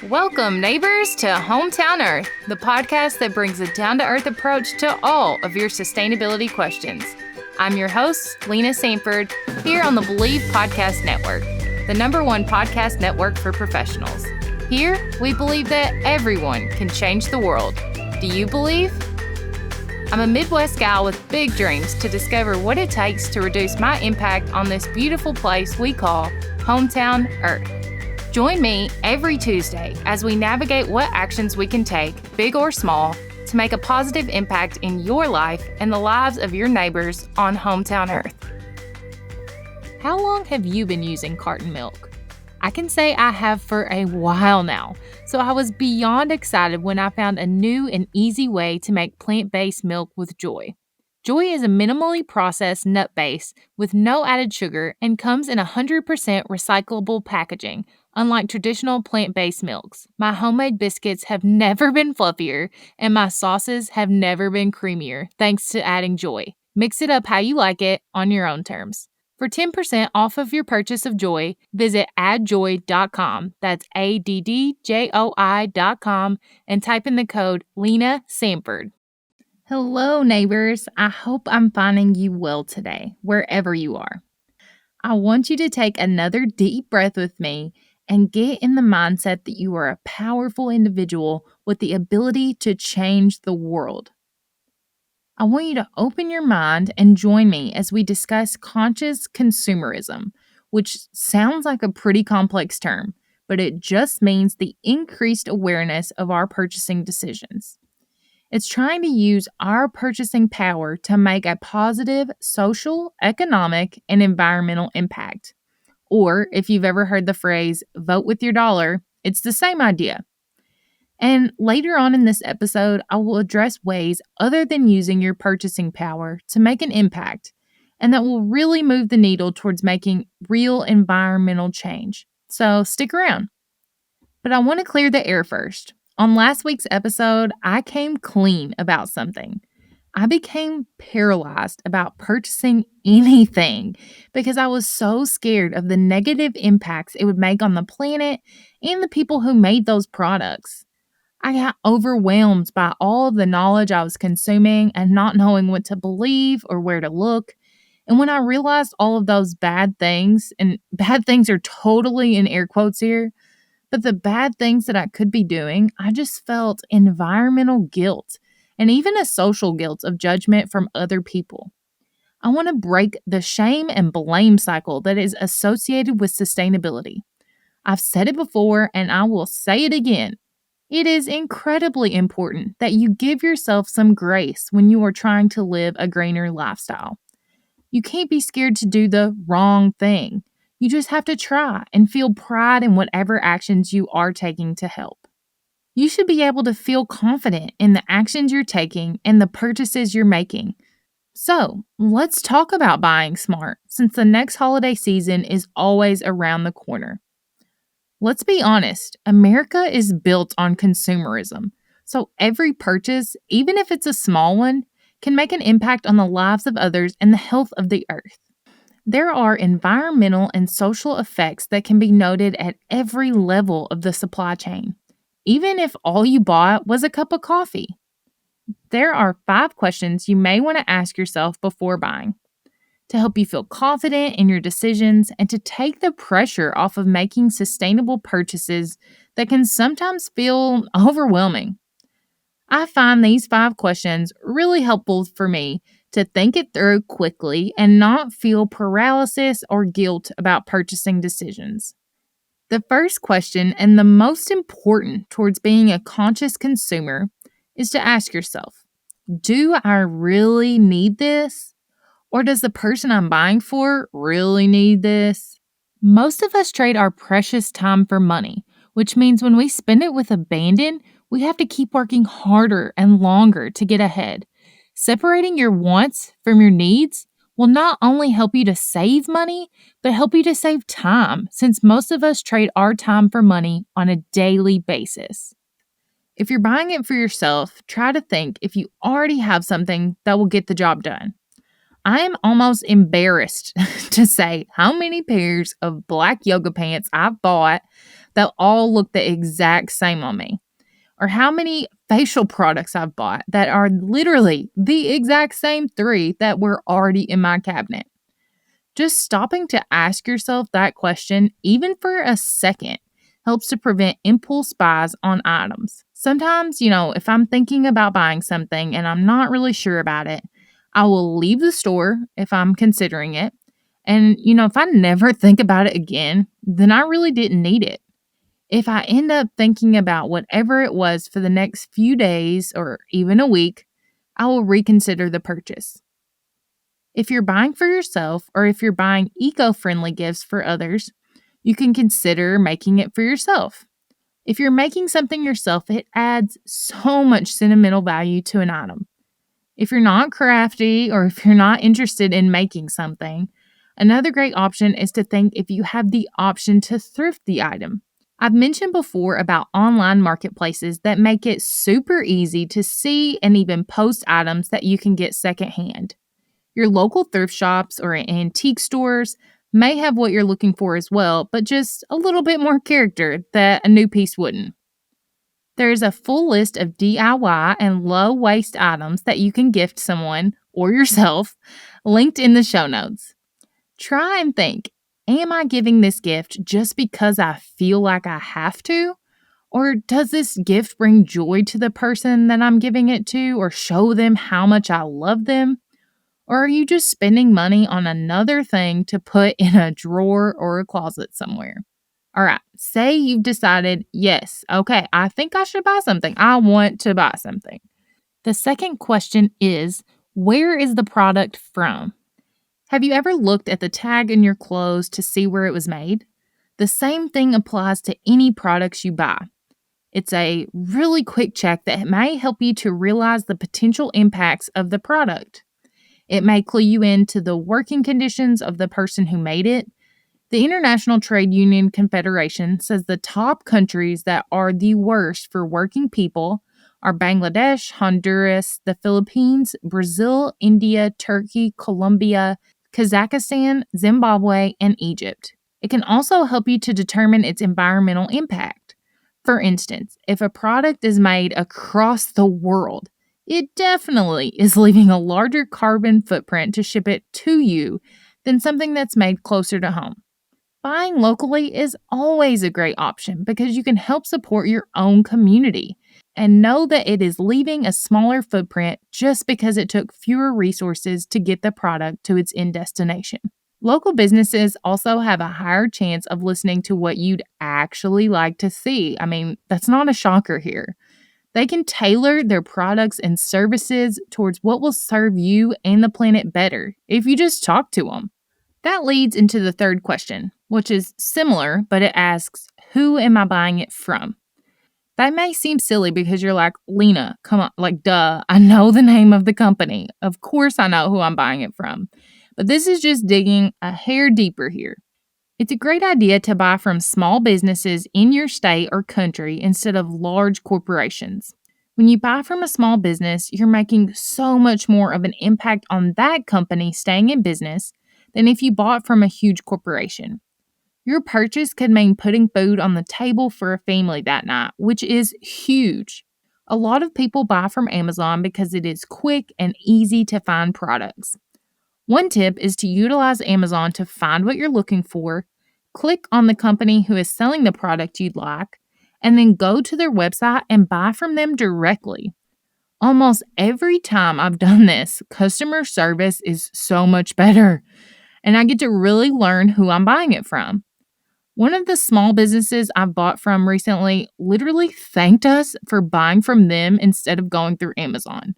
Welcome, neighbors, to Hometown Earth, the podcast that brings a down-to-earth approach to all of your sustainability questions. I'm your host, Lena Sanford, here on the Believe Podcast Network, the #1 podcast network for professionals. Here, we believe that everyone can change the world. Do you believe? I'm a Midwest gal with big dreams to discover what it takes to reduce my impact on this beautiful place we call Hometown Earth. Join me every Tuesday as we navigate what actions we can take, big or small, to make a positive impact in your life and the lives of your neighbors on Hometown Earth. How long have you been using carton milk? I can say I have for a while now, so I was beyond excited when I found a new and easy way to make plant-based milk with Joy. Joy is a minimally processed nut base with no added sugar and comes in 100% recyclable packaging, unlike traditional plant-based milks. My homemade biscuits have never been fluffier, and my sauces have never been creamier, thanks to adding Joy. Mix it up how you like it on your own terms. For 10% off of your purchase of Joy, visit addjoy.com, that's ADDJOI.com, and type in the code Lena Sanford. Hello, neighbors. I hope I'm finding you well today, wherever you are. I want you to take another deep breath with me and get in the mindset that you are a powerful individual with the ability to change the world. I want you to open your mind and join me as we discuss conscious consumerism, which sounds like a pretty complex term, but it just means the increased awareness of our purchasing decisions. It's trying to use our purchasing power to make a positive social, economic, and environmental impact. Or, if you've ever heard the phrase, vote with your dollar, it's the same idea. And later on in this episode, I will address ways other than using your purchasing power to make an impact, and that will really move the needle towards making real environmental change. So stick around. But I want to clear the air first. On last week's episode, I came clean about something. I became paralyzed about purchasing anything because I was so scared of the negative impacts it would make on the planet and the people who made those products. I got overwhelmed by all of the knowledge I was consuming and not knowing what to believe or where to look. And when I realized all of those bad things, and bad things are totally in air quotes here, but the bad things that I could be doing, I just felt environmental guilt and even a social guilt of judgment from other people. I want to break the shame and blame cycle that is associated with sustainability. I've said it before and I will say it again. It is incredibly important that you give yourself some grace when you are trying to live a greener lifestyle. You can't be scared to do the wrong thing. You just have to try and feel pride in whatever actions you are taking to help. You should be able to feel confident in the actions you're taking and the purchases you're making. So, let's talk about buying smart, since the next holiday season is always around the corner. Let's be honest, America is built on consumerism. So every purchase, even if it's a small one, can make an impact on the lives of others and the health of the earth. There are environmental and social effects that can be noted at every level of the supply chain, even if all you bought was a cup of coffee. There are 5 questions you may want to ask yourself before buying to help you feel confident in your decisions and to take the pressure off of making sustainable purchases that can sometimes feel overwhelming. I find these 5 questions really helpful for me to think it through quickly and not feel paralysis or guilt about purchasing decisions. The first question, and the most important towards being a conscious consumer, is to ask yourself, do I really need this? Or does the person I'm buying for really need this? Most of us trade our precious time for money, which means when we spend it with abandon, we have to keep working harder and longer to get ahead. Separating your wants from your needs will not only help you to save money, but help you to save time, since most of us trade our time for money on a daily basis. If you're buying it for yourself, try to think if you already have something that will get the job done. I am almost embarrassed to say how many pairs of black yoga pants I've bought that all look the exact same on me, or how many facial products I've bought that are literally the exact same three that were already in my cabinet. Just stopping to ask yourself that question, even for a second, helps to prevent impulse buys on items. Sometimes, if I'm thinking about buying something and I'm not really sure about it, I will leave the store if I'm considering it. And, if I never think about it again, then I really didn't need it. If I end up thinking about whatever it was for the next few days or even a week, I will reconsider the purchase. If you're buying for yourself or if you're buying eco friendly gifts for others, you can consider making it for yourself. If you're making something yourself, it adds so much sentimental value to an item. If you're not crafty or if you're not interested in making something, another great option is to think if you have the option to thrift the item. I've mentioned before about online marketplaces that make it super easy to see and even post items that you can get secondhand. Your local thrift shops or antique stores may have what you're looking for as well, but just a little bit more character that a new piece wouldn't. There's a full list of DIY and low waste items that you can gift someone or yourself linked in the show notes. Try and think, am I giving this gift just because I feel like I have to? Or does this gift bring joy to the person that I'm giving it to or show them how much I love them? Or are you just spending money on another thing to put in a drawer or a closet somewhere? All right, say you've decided, yes, okay, I think I should buy something. I want to buy something. The second question is, where is the product from? Have you ever looked at the tag in your clothes to see where it was made? The same thing applies to any products you buy. It's a really quick check that may help you to realize the potential impacts of the product. It may clue you into the working conditions of the person who made it. The International Trade Union Confederation says the top countries that are the worst for working people are Bangladesh, Honduras, the Philippines, Brazil, India, Turkey, Colombia, Kazakhstan, Zimbabwe, and Egypt. It can also help you to determine its environmental impact. For instance, if a product is made across the world, it definitely is leaving a larger carbon footprint to ship it to you than something that's made closer to home. Buying locally is always a great option because you can help support your own community and know that it is leaving a smaller footprint just because it took fewer resources to get the product to its end destination. Local businesses also have a higher chance of listening to what you'd actually like to see. I mean, that's not a shocker here. They can tailor their products and services towards what will serve you and the planet better if you just talk to them. That leads into the third question, which is similar, but it asks, who am I buying it from? That may seem silly because you're like, Lena, come on, like, duh, I know the name of the company. Of course I know who I'm buying it from. But this is just digging a hair deeper here. It's a great idea to buy from small businesses in your state or country instead of large corporations. When you buy from a small business, you're making so much more of an impact on that company staying in business than if you bought from a huge corporation. Your purchase could mean putting food on the table for a family that night, which is huge. A lot of people buy from Amazon because it is quick and easy to find products. One tip is to utilize Amazon to find what you're looking for, click on the company who is selling the product you'd like, and then go to their website and buy from them directly. Almost every time I've done this, customer service is so much better, and I get to really learn who I'm buying it from. One of the small businesses I've bought from recently literally thanked us for buying from them instead of going through Amazon.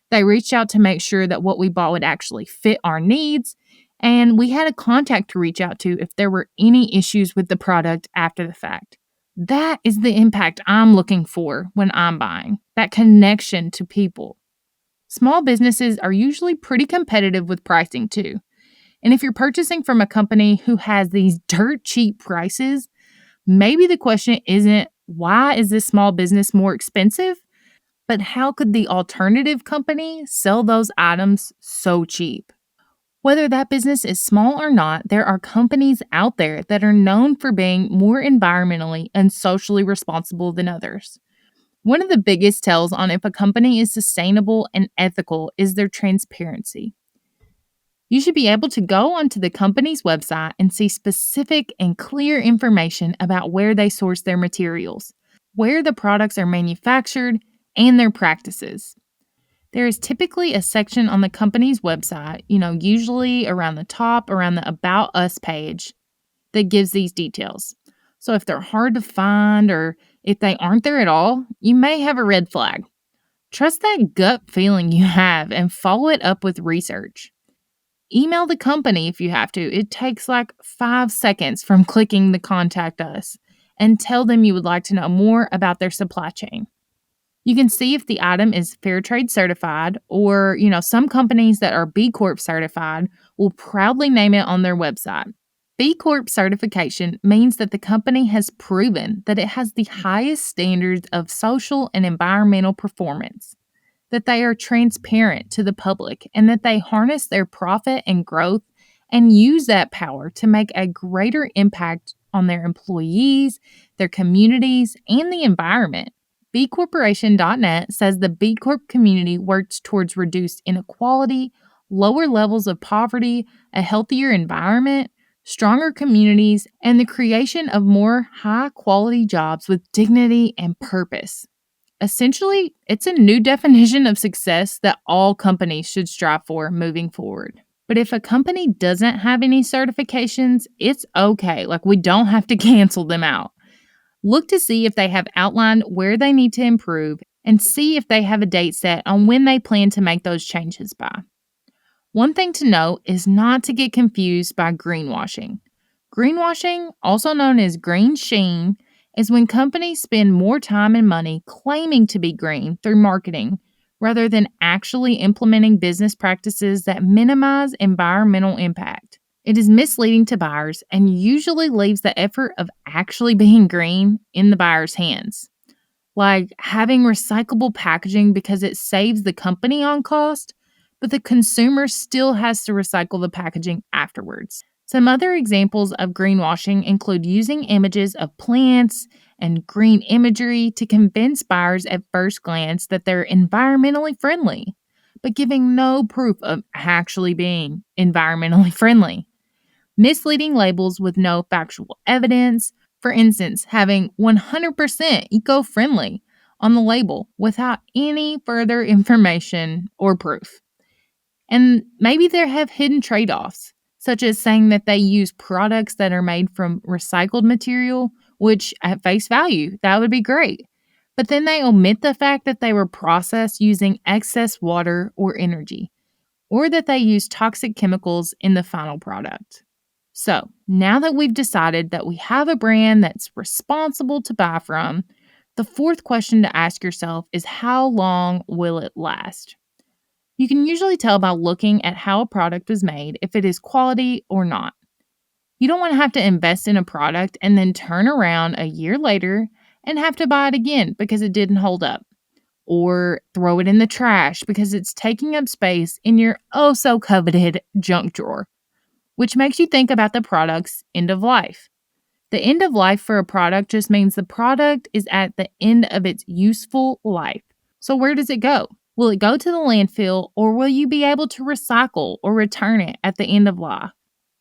They reached out to make sure that what we bought would actually fit our needs, and we had a contact to reach out to if there were any issues with the product after the fact. That is the impact I'm looking for when I'm buying, that connection to people. Small businesses are usually pretty competitive with pricing too. And if you're purchasing from a company who has these dirt cheap prices, maybe the question isn't, why is this small business more expensive? But how could the alternative company sell those items so cheap? Whether that business is small or not, there are companies out there that are known for being more environmentally and socially responsible than others. One of the biggest tells on if a company is sustainable and ethical is their transparency. You should be able to go onto the company's website and see specific and clear information about where they source their materials, where the products are manufactured, and their practices. There is typically a section on the company's website, usually around the top, around the About Us page, that gives these details. So if they're hard to find or if they aren't there at all, you may have a red flag. Trust that gut feeling you have and follow it up with research. Email the company if you have to. It takes like 5 seconds from clicking the Contact Us and tell them you would like to know more about their supply chain. You can see if the item is fair trade certified or, some companies that are B Corp certified will proudly name it on their website. B Corp certification means that the company has proven that it has the highest standards of social and environmental performance, that they are transparent to the public, and that they harness their profit and growth and use that power to make a greater impact on their employees, their communities, and the environment. bcorporation.net says the B Corp community works towards reduced inequality, lower levels of poverty, a healthier environment, stronger communities, and the creation of more high-quality jobs with dignity and purpose. Essentially, it's a new definition of success that all companies should strive for moving forward. But if a company doesn't have any certifications, it's okay. We don't have to cancel them out. Look to see if they have outlined where they need to improve and see if they have a date set on when they plan to make those changes by. One thing to note is not to get confused by greenwashing. Greenwashing, also known as green sheen, is when companies spend more time and money claiming to be green through marketing rather than actually implementing business practices that minimize environmental impact. It is misleading to buyers and usually leaves the effort of actually being green in the buyer's hands. Like having recyclable packaging because it saves the company on cost, but the consumer still has to recycle the packaging afterwards. Some other examples of greenwashing include using images of plants and green imagery to convince buyers at first glance that they're environmentally friendly, but giving no proof of actually being environmentally friendly. Misleading labels with no factual evidence, for instance, having 100% eco-friendly on the label without any further information or proof. And maybe they have hidden trade-offs, such as saying that they use products that are made from recycled material, which at face value, that would be great. But then they omit the fact that they were processed using excess water or energy, or that they use toxic chemicals in the final product. So, now that we've decided that we have a brand that's responsible to buy from, the fourth question to ask yourself is how long will it last? You can usually tell by looking at how a product was made if it is quality or not. You don't want to have to invest in a product and then turn around a year later and have to buy it again because it didn't hold up, or throw it in the trash because it's taking up space in your oh so coveted junk drawer, which makes you think about the product's end of life. The end of life for a product just means the product is at the end of its useful life. So where does it go? Will it go to the landfill, or will you be able to recycle or return it at the end of life?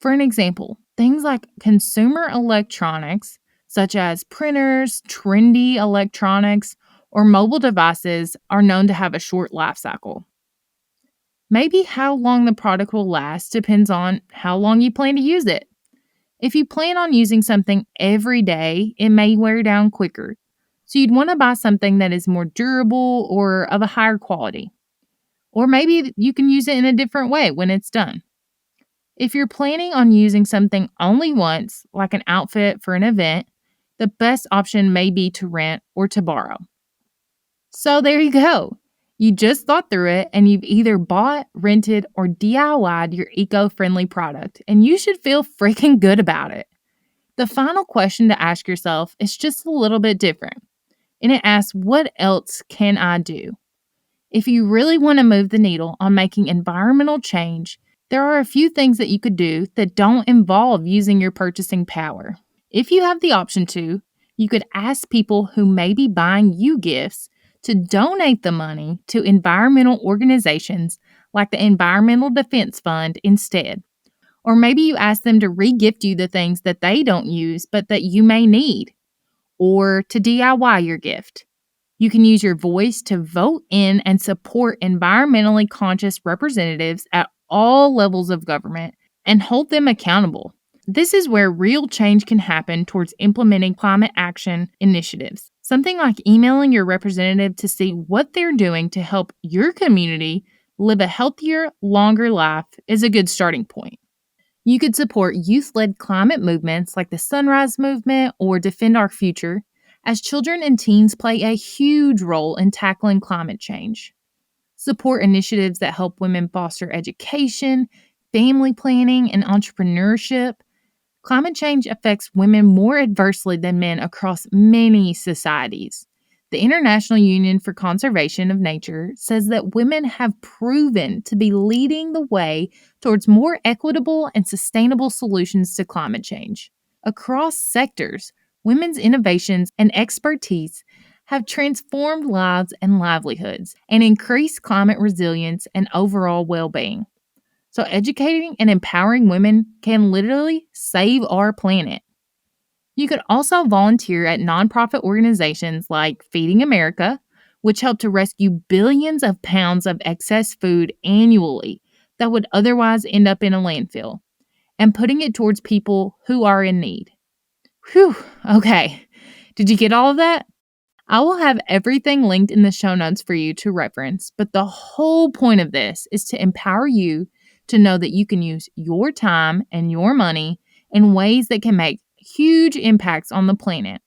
For an example, things like consumer electronics, such as printers, trendy electronics, or mobile devices, are known to have a short life cycle. Maybe how long the product will last depends on how long you plan to use it. If you plan on using something every day, it may wear down quicker. So you'd want to buy something that is more durable or of a higher quality. Or maybe you can use it in a different way when it's done. If you're planning on using something only once, like an outfit for an event, the best option may be to rent or to borrow. So there you go. You just thought through it and you've either bought, rented, or DIY'd your eco-friendly product, and you should feel freaking good about it. The final question to ask yourself is just a little bit different, and it asks, what else can I do? If you really want to move the needle on making environmental change, There are a few things that you could do that don't involve using your purchasing power. If you have the option to, you could ask people who may be buying you gifts to donate the money to environmental organizations like the Environmental Defense Fund instead. Or maybe you ask them to re-gift you the things that they don't use but that you may need, or to DIY your gift. You can use your voice to vote in and support environmentally conscious representatives at all levels of government and hold them accountable. This is where real change can happen towards implementing climate action initiatives. Something like emailing your representative to see what they're doing to help your community live a healthier, longer life is a good starting point. You could support youth led climate movements like the Sunrise Movement or Defend Our Future, as children and teens play a huge role in tackling climate change. Support initiatives that help women foster education, family planning, and entrepreneurship. Climate change affects women more adversely than men across many societies. The International Union for Conservation of Nature says that women have proven to be leading the way towards more equitable and sustainable solutions to climate change. Across sectors, women's innovations and expertise have transformed lives and livelihoods and increased climate resilience and overall well-being. So, educating and empowering women can literally save our planet. You could also volunteer at nonprofit organizations like Feeding America, which help to rescue billions of pounds of excess food annually that would otherwise end up in a landfill, and putting it towards people who are in need. Whew, okay. Did you get all of that? I will have everything linked in the show notes for you to reference, but the whole point of this is to empower you to know that you can use your time and your money in ways that can make huge impacts on the planet.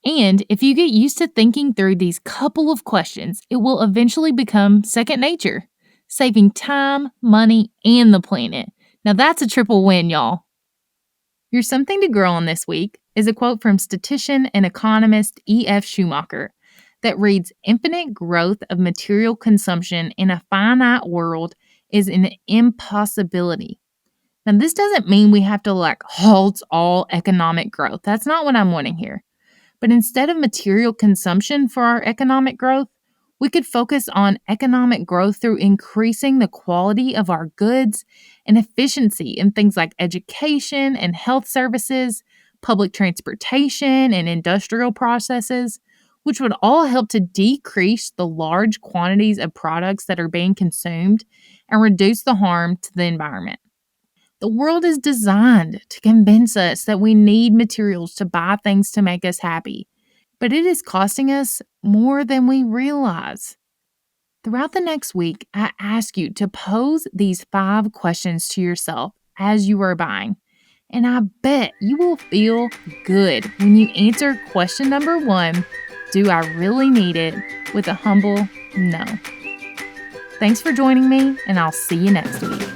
And if you get used to thinking through these couple of questions, it will eventually become second nature, saving time, money, and the planet. Now that's a triple win, y'all. Your something to grow on this week is a quote from statistician and economist E.F. Schumacher that reads, "Infinite growth of material consumption in a finite world is an impossibility." Now, this doesn't mean we have to halt all economic growth. That's not what I'm wanting here. But instead of material consumption for our economic growth, we could focus on economic growth through increasing the quality of our goods and efficiency in things like education and health services, public transportation, and industrial processes, which would all help to decrease the large quantities of products that are being consumed and reduce the harm to the environment. The world is designed to convince us that we need materials to buy things to make us happy, but it is costing us more than we realize. Throughout the next week, I ask you to pose these 5 questions to yourself as you are buying, and I bet you will feel good when you answer question number 1, "Do I really need it?" with a humble no. Thanks for joining me, and I'll see you next week.